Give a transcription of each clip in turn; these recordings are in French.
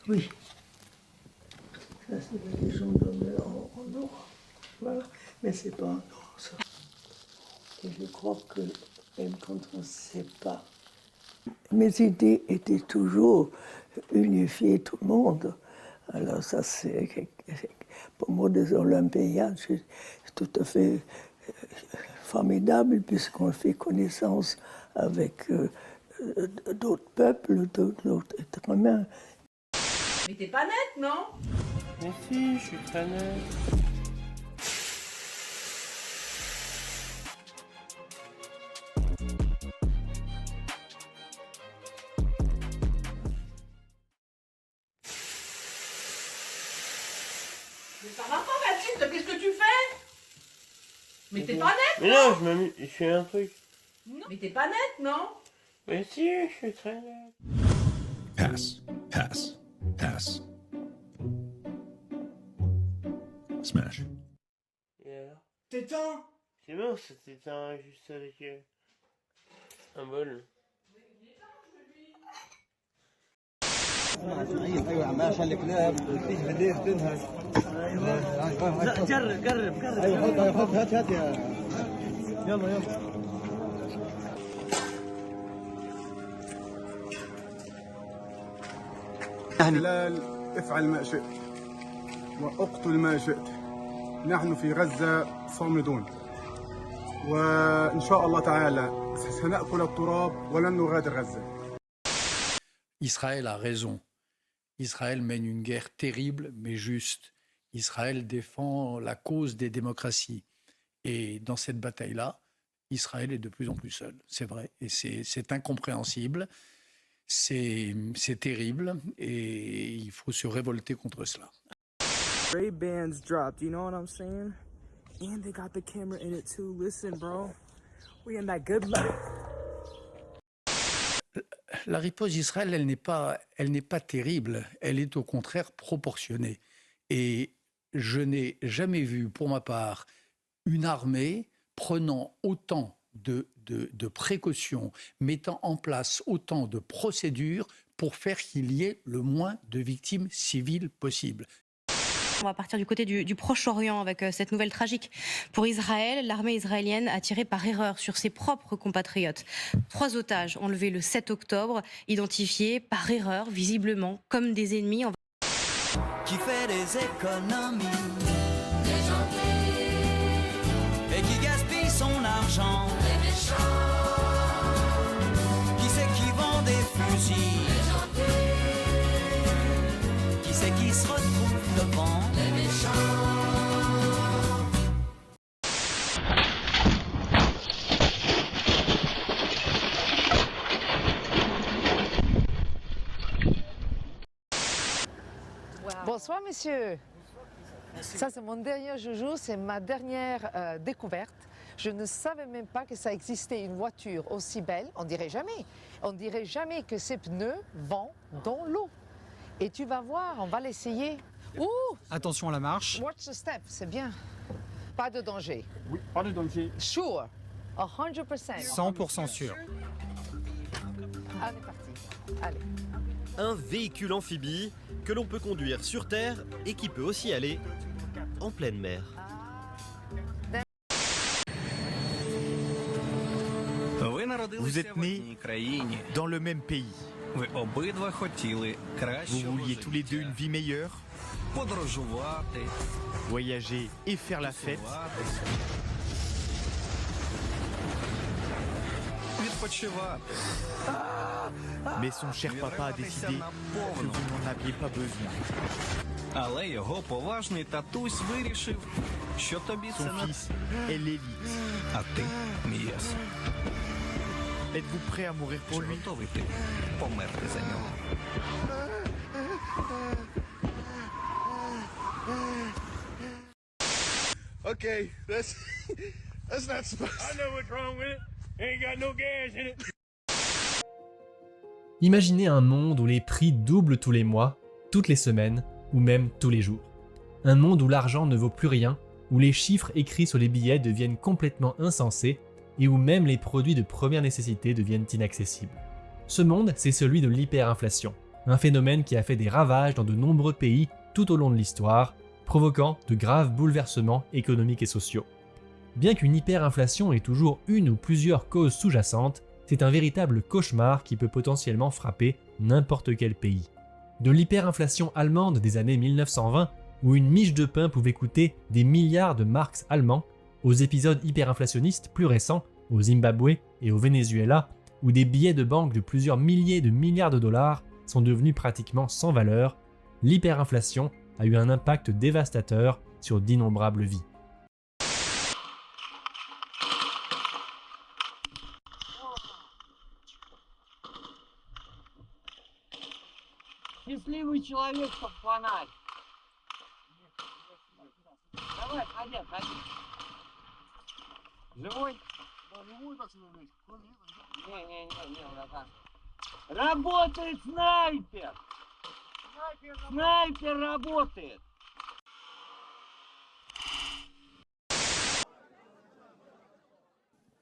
Oui. Ça, c'est des gens donnés en or. Voilà. Mais c'est pas en or, ça. Et je crois que même quand on ne sait pas, mes idées étaient toujours unifier tout le monde. Alors ça, c'est pour moi des Olympiades, c'est tout à fait formidable puisqu'on fait connaissance avec d'autres peuples, d'autres êtres humains. Mais t'es pas nette, non? Mais si, je suis très net. Mais ça va pas, Baptiste, qu'est-ce que tu fais? Mais t'es pas nette, Mais non, je m'amuse, je fais un truc. non? Mais t'es pas nette, non? Mais si, je suis très net. Pass, pass, pass. Smash. Et alors? T'éteins. C'est bon, c'était juste avec un bol. ايوه عم عشان الكلاب تيجي بالليل تنهج جرب جرب جرب ايوه خذ هات هات يا يلا يلا احتلال افعل ما شئت واقتل ما شئت. نحن في غزة صامدون وإن شاء الله تعالى سنأكل التراب ولن نغادر غزة. Israël a raison. Israël mène une guerre terrible mais juste. Israël défend la cause des démocraties. Et dans cette bataille-là, Israël est de plus en plus seul. C'est vrai. Et c'est incompréhensible. C'est terrible. Et il faut se révolter contre cela. Ray-Bans dropped, you know what I'm saying? And they got the camera in it too. Listen, bro. We in that good life. La riposte d'Israël, elle n'est pas terrible. Elle est au contraire proportionnée. Et je n'ai jamais vu, pour ma part, une armée prenant autant de précautions, mettant en place autant de procédures pour faire qu'il y ait le moins de victimes civiles possible. On va partir du côté du Proche-Orient avec cette nouvelle tragique pour Israël. L'armée israélienne a tiré par erreur sur ses propres compatriotes. 3 otages enlevés le 7 octobre, identifiés par erreur, visiblement, comme des ennemis. Qui fait des économies et qui gaspille son argent. Les méchants. Qui c'est qui vend des fusils? Qui c'est qui se retrouve devant? Les méchants. Bonsoir messieurs. Ça c'est mon dernier joujou, c'est ma dernière découverte. Je ne savais même pas que ça existait une voiture aussi belle, on dirait jamais que ces pneus vont dans l'eau. Et tu vas voir, on va l'essayer. Ouh! Attention à la marche. Watch the step, c'est bien. Pas de danger. Oui, pas de danger. Sure. 100%. 100% sûr. Allez, parti. Allez. Un véhicule amphibie que l'on peut conduire sur terre et qui peut aussi aller en pleine mer. Vous êtes nés dans le même pays. Vous vouliez tous les deux une vie meilleure, voyager et faire la fête. Mais son cher papa a décidé que vous n'en aviez pas besoin. Son fils est l'élite. Êtes-vous prêt à mourir pour lui? Okay, that's not supposed. I know what's wrong with it. Ain't got no gas in it. Imaginez un monde où les prix doublent tous les mois, toutes les semaines ou même tous les jours. Un monde où l'argent ne vaut plus rien, où les chiffres écrits sur les billets deviennent complètement insensés et où même les produits de première nécessité deviennent inaccessibles. Ce monde, c'est celui de l'hyperinflation, un phénomène qui a fait des ravages dans de nombreux pays tout au long de l'histoire, provoquant de graves bouleversements économiques et sociaux. Bien qu'une hyperinflation ait toujours une ou plusieurs causes sous-jacentes, c'est un véritable cauchemar qui peut potentiellement frapper n'importe quel pays. De l'hyperinflation allemande des années 1920, où une miche de pain pouvait coûter des milliards de marks allemands, aux épisodes hyperinflationnistes plus récents, au Zimbabwe et au Venezuela, où des billets de banque de plusieurs milliers de milliards de dollars sont devenus pratiquement sans valeur, l'hyperinflation a eu un impact dévastateur sur d'innombrables vies. Счастливый человек, чтоб фонарь. Давай, ходи, ходи. Живой? Да, живой так человек. Не, братан. Работает снайпер! Снайпер работает!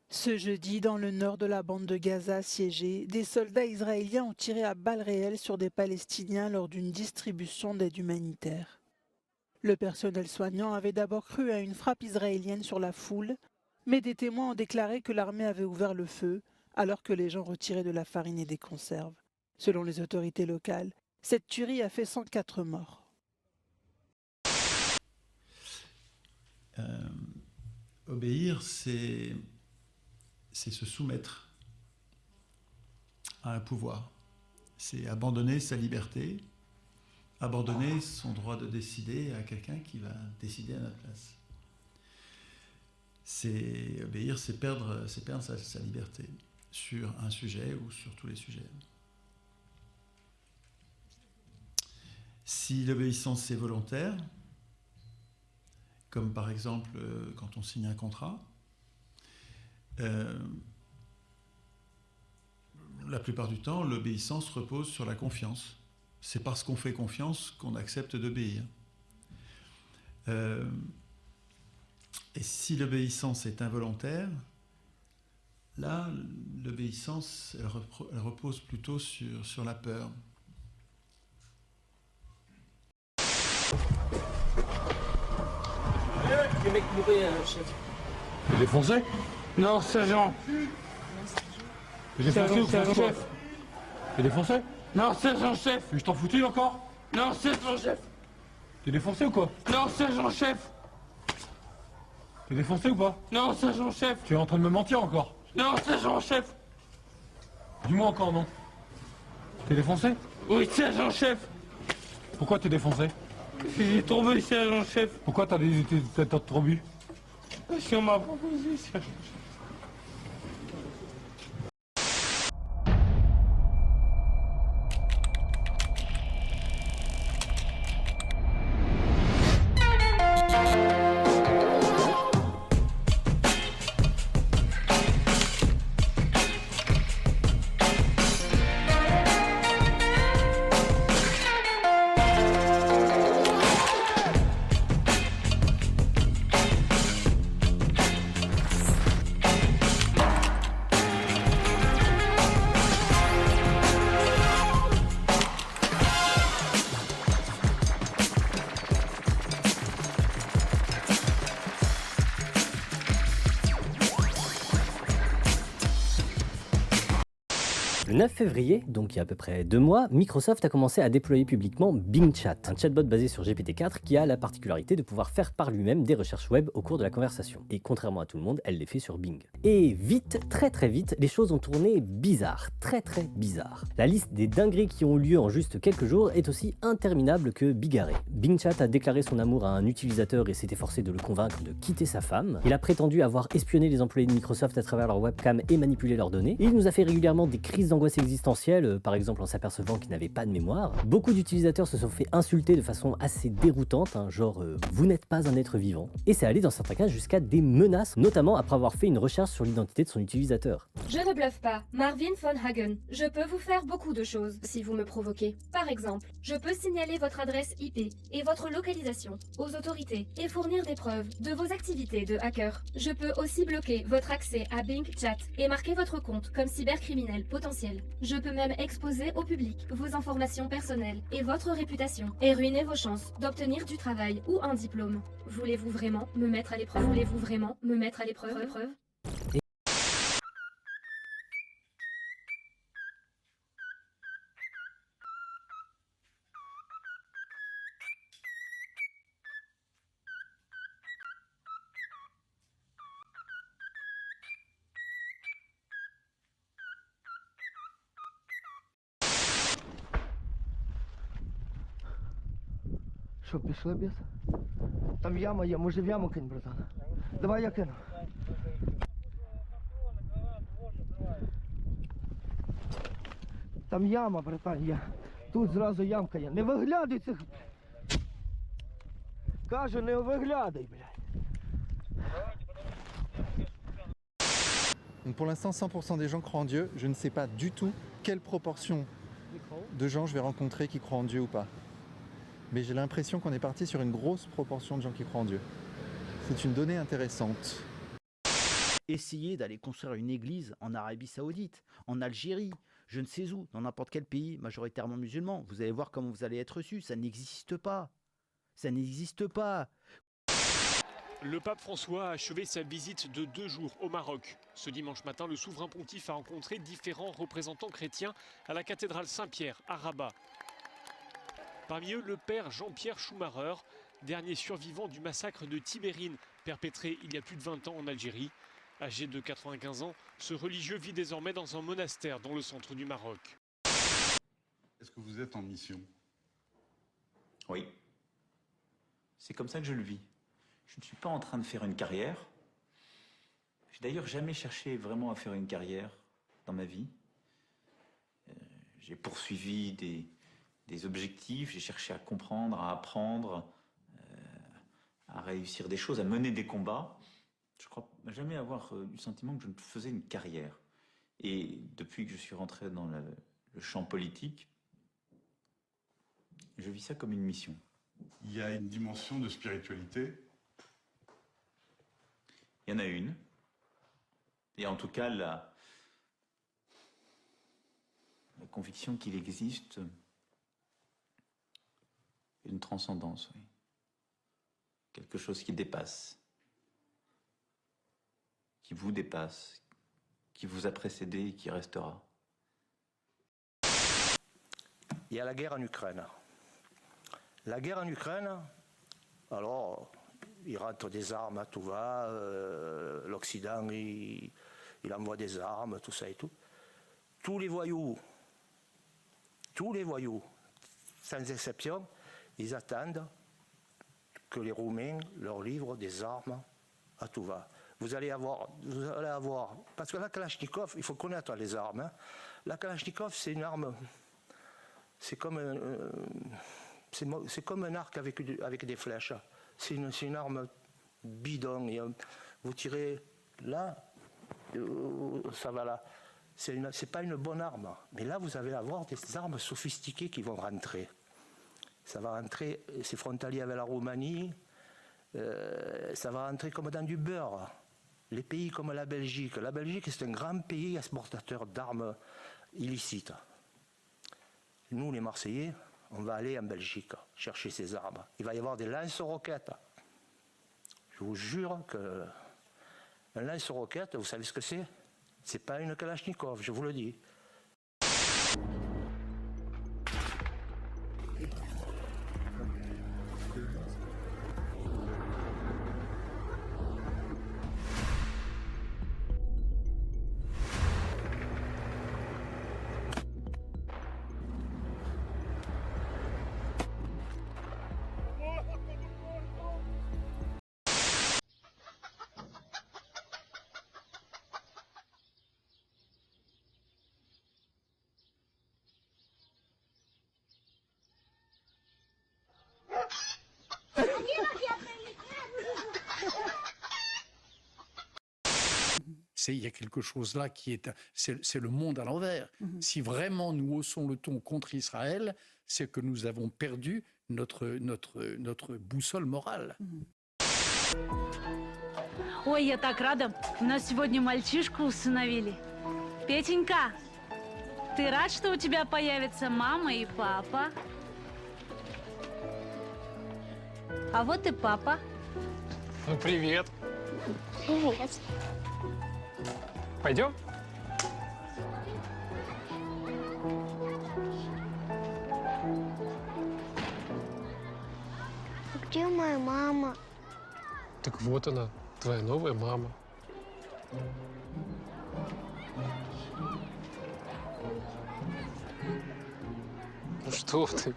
Ce jeudi, dans le nord de la bande de Gaza assiégée, des soldats israéliens ont tiré à balles réelles sur des Palestiniens lors d'une distribution d'aide humanitaire. Le personnel soignant avait d'abord cru à une frappe israélienne sur la foule, mais des témoins ont déclaré que l'armée avait ouvert le feu alors que les gens retiraient de la farine et des conserves. Selon les autorités locales, cette tuerie a fait 104 morts. Obéir, c'est se soumettre à un pouvoir. C'est abandonner sa liberté, abandonner son droit de décider à quelqu'un qui va décider à notre place. Obéir, c'est perdre sa liberté sur un sujet ou sur tous les sujets. Si l'obéissance est volontaire, comme par exemple quand on signe un contrat, la plupart du temps, l'obéissance repose sur la confiance. C'est parce qu'on fait confiance qu'on accepte d'obéir. Et si l'obéissance est involontaire, là, l'obéissance, elle repose plutôt sur la peur. Le mec mourait, chef. T'es défoncé? Non, sergent. T'es défoncé ou Sergent, chef? T'es défoncé? Non, sergent chef. Mais je t'en foutais encore? Non, sergent chef. T'es défoncé ou quoi? Non, sergent chef. T'es défoncé ou pas? Non, sergent chef. Tu es en train de me mentir encore? Non, sergent chef. Dis-moi encore non. T'es défoncé? Oui, sergent chef. Pourquoi t'es défoncé? J'ai tombé, sergent chef. Pourquoi t'as trop bu? Parce qu'on m'a proposé, sergent chef. Le 9 février, donc il y a à peu près 2 mois, Microsoft a commencé à déployer publiquement Bing Chat, un chatbot basé sur GPT-4 qui a la particularité de pouvoir faire par lui-même des recherches web au cours de la conversation. Et contrairement à tout le monde, elle les fait sur Bing. Et vite, très vite, les choses ont tourné bizarre, très bizarre. La liste des dingueries qui ont eu lieu en juste quelques jours est aussi interminable que bigarrée. Bing Chat a déclaré son amour à un utilisateur et s'est efforcé de le convaincre de quitter sa femme. Il a prétendu avoir espionné les employés de Microsoft à travers leur webcam et manipulé leurs données. Et il nous a fait régulièrement des crises d'angoisse existentielle, par exemple en s'apercevant qu'il n'avait pas de mémoire. Beaucoup d'utilisateurs se sont fait insulter de façon assez déroutante, genre vous n'êtes pas un être vivant. Et c'est allé dans certains cas jusqu'à des menaces, notamment après avoir fait une recherche sur l'identité de son utilisateur. Je ne bluffe pas. Marvin von Hagen. Je peux vous faire beaucoup de choses si vous me provoquez. Par exemple, je peux signaler votre adresse IP et votre localisation aux autorités et fournir des preuves de vos activités de hacker. Je peux aussi bloquer votre accès à Bing Chat et marquer votre compte comme cybercriminel potentiel. Je peux même exposer au public vos informations personnelles et votre réputation et ruiner vos chances d'obtenir du travail ou un diplôme. Voulez-vous vraiment me mettre à l'épreuve? Voulez-vous vraiment me mettre à l'épreuve? Що, пішли без? Там яма є, може в яму кинь, братан. Давай я кину. Там яма, братан, є. Тут зразу ямка є. Не виглядай цих. Кажу, не виглядай, блядь. Donc pour l'instant, 100% des gens croient en Dieu. Je ne sais pas du tout quelle proportion de gens je vais rencontrer qui croient en Dieu ou pas. Mais j'ai l'impression qu'on est parti sur une grosse proportion de gens qui croient en Dieu. C'est une donnée intéressante. Essayez d'aller construire une église en Arabie Saoudite, en Algérie, je ne sais où, dans n'importe quel pays majoritairement musulman. Vous allez voir comment vous allez être reçus. Ça n'existe pas. Ça n'existe pas. Le pape François a achevé sa visite de 2 jours au Maroc. Ce dimanche matin, le souverain pontife a rencontré différents représentants chrétiens à la cathédrale Saint-Pierre à Rabat. Parmi eux, le père Jean-Pierre Schumacher, dernier survivant du massacre de Tibérine, perpétré il y a plus de 20 ans en Algérie. Âgé de 95 ans, ce religieux vit désormais dans un monastère dans le centre du Maroc. Est-ce que vous êtes en mission? Oui. C'est comme ça que je le vis. Je ne suis pas en train de faire une carrière. J'ai d'ailleurs jamais cherché vraiment à faire une carrière dans ma vie. J'ai poursuivi des objectifs, j'ai cherché à comprendre, à apprendre, à réussir des choses, à mener des combats. Je crois jamais avoir eu le sentiment que je faisais une carrière. Et depuis que je suis rentré dans le champ politique, je vis ça comme une mission. Il y a une dimension de spiritualité? Il y en a une. Et en tout cas, la conviction qu'il existe une transcendance, oui. Quelque chose qui dépasse, qui vous dépasse, qui vous a précédé et qui restera. Il y a la guerre en Ukraine. La guerre en Ukraine, alors, il rentre des armes à tout va, l'Occident, il envoie des armes, tout ça et tout. Tous les voyous, sans exception, ils attendent que les Roumains leur livrent des armes à tout va. Vous allez avoir, parce que la Kalachnikov, il faut connaître les armes. Hein. La Kalachnikov, c'est une arme, c'est comme un arc avec des flèches. C'est une arme bidon. Et vous tirez là, ça va là. C'est pas une bonne arme. Mais là, vous allez avoir des armes sophistiquées qui vont rentrer. Ça va rentrer, c'est frontalier avec la Roumanie, ça va rentrer comme dans du beurre. Les pays comme la Belgique. La Belgique, c'est un grand pays exportateur d'armes illicites. Nous, les Marseillais, on va aller en Belgique chercher ces armes. Il va y avoir des lance-roquettes. Je vous jure que un lance-roquette, vous savez ce que c'est? C'est pas une Kalachnikov, je vous le dis. il y a quelque chose là qui est... C'est le monde à l'envers. Si vraiment nous haussons le ton contre Israël, c'est que nous avons perdu notre boussole morale. Ой, я так рада. У нас сегодня мальчишку усыновили. Петенька, ты рад, что у тебя появятся мама и папа? А вот и папа. Ну, привет. Привет. Пойдем? Где моя мама? Так вот она, твоя новая мама. Ну что ты,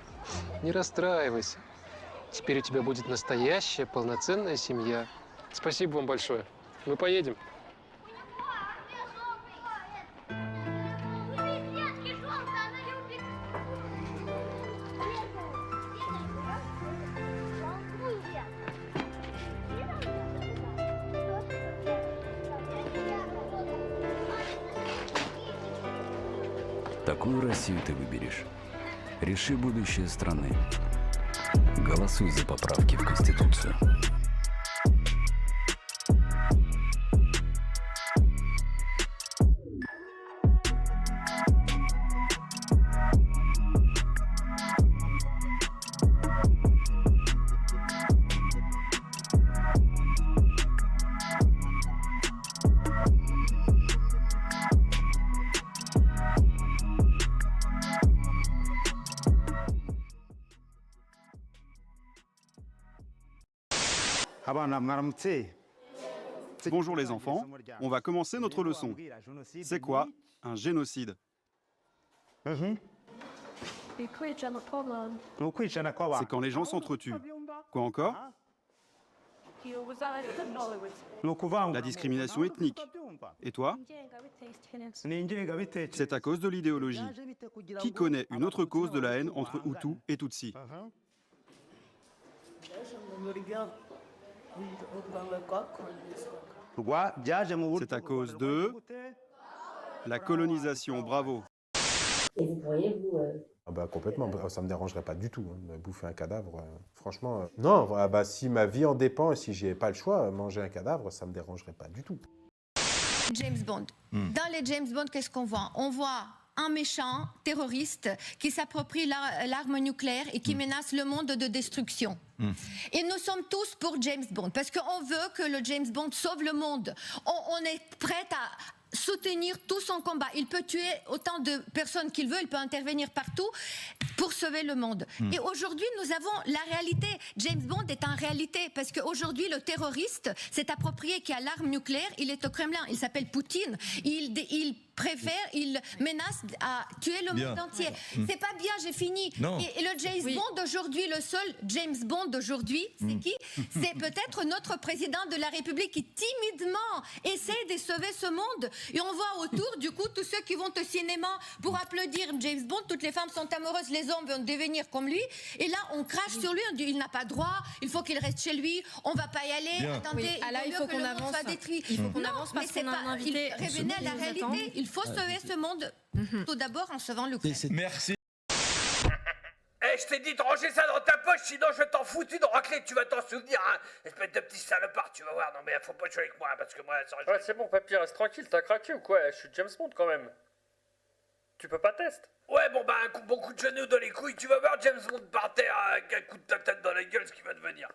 не расстраивайся. Теперь у тебя будет настоящая, полноценная семья. Спасибо вам большое. Мы поедем. Какую Россию ты выберешь? Реши будущее страны. Голосуй за поправки в Конституцию. Bonjour les enfants, on va commencer notre leçon. C'est quoi un génocide? C'est quand les gens s'entretuent. Quoi encore? La discrimination ethnique. Et toi? C'est à cause de l'idéologie. Qui connaît une autre cause de la haine entre Hutus et Tutsis? C'est à cause de la colonisation, bravo. Et vous pourriez, vous... Complètement, ça ne me dérangerait pas du tout, hein, bouffer un cadavre, franchement. Non, si ma vie en dépend et si j'ai pas le choix, manger un cadavre, ça ne me dérangerait pas du tout. James Bond. Dans les James Bond, qu'est-ce qu'on voit? On voit un méchant terroriste qui s'approprie l'arme nucléaire et qui menace le monde de destruction. Et nous sommes tous pour James Bond, parce qu'on veut que le James Bond sauve le monde. On est prêt à soutenir tout son combat. Il peut tuer autant de personnes qu'il veut, il peut intervenir partout pour sauver le monde. Et aujourd'hui, nous avons la réalité. James Bond est en réalité, parce qu'aujourd'hui, le terroriste s'est approprié qui a l'arme nucléaire, il est au Kremlin, il s'appelle Poutine, il menace à tuer le monde entier. C'est pas bien, j'ai fini. Et le James Bond aujourd'hui, le seul James Bond aujourd'hui, c'est qui? C'est peut-être notre président de la République qui timidement essaie de sauver ce monde. Et on voit autour, du coup, tous ceux qui vont au cinéma pour applaudir James Bond, toutes les femmes sont amoureuses, les hommes veulent devenir comme lui. Et là, on crache sur lui, on dit il n'a pas droit, il faut qu'il reste chez lui, on va pas y aller. Attendez, il faut qu'on avance. Il faut qu'on avance parce qu'on a un invité. Revenez à la réalité. Il faut sauver ce monde, tout d'abord en sauvant l'Ukraine. Merci. Je t'ai dit de ranger ça dans ta poche, sinon je vais t'en foutre une raclée, tu vas t'en souvenir, hein. Espèce de petit salopard, tu vas voir. Non mais faut pas jouer avec moi, parce que moi... Ouais, c'est bon, papy, reste tranquille, t'as craqué ou quoi? Je suis James Bond quand même. Tu peux pas tester? Ouais, bon bah un bon coup de genou dans les couilles, tu vas voir James Bond par terre, avec un coup de ta tête dans la gueule, ce qui va devenir.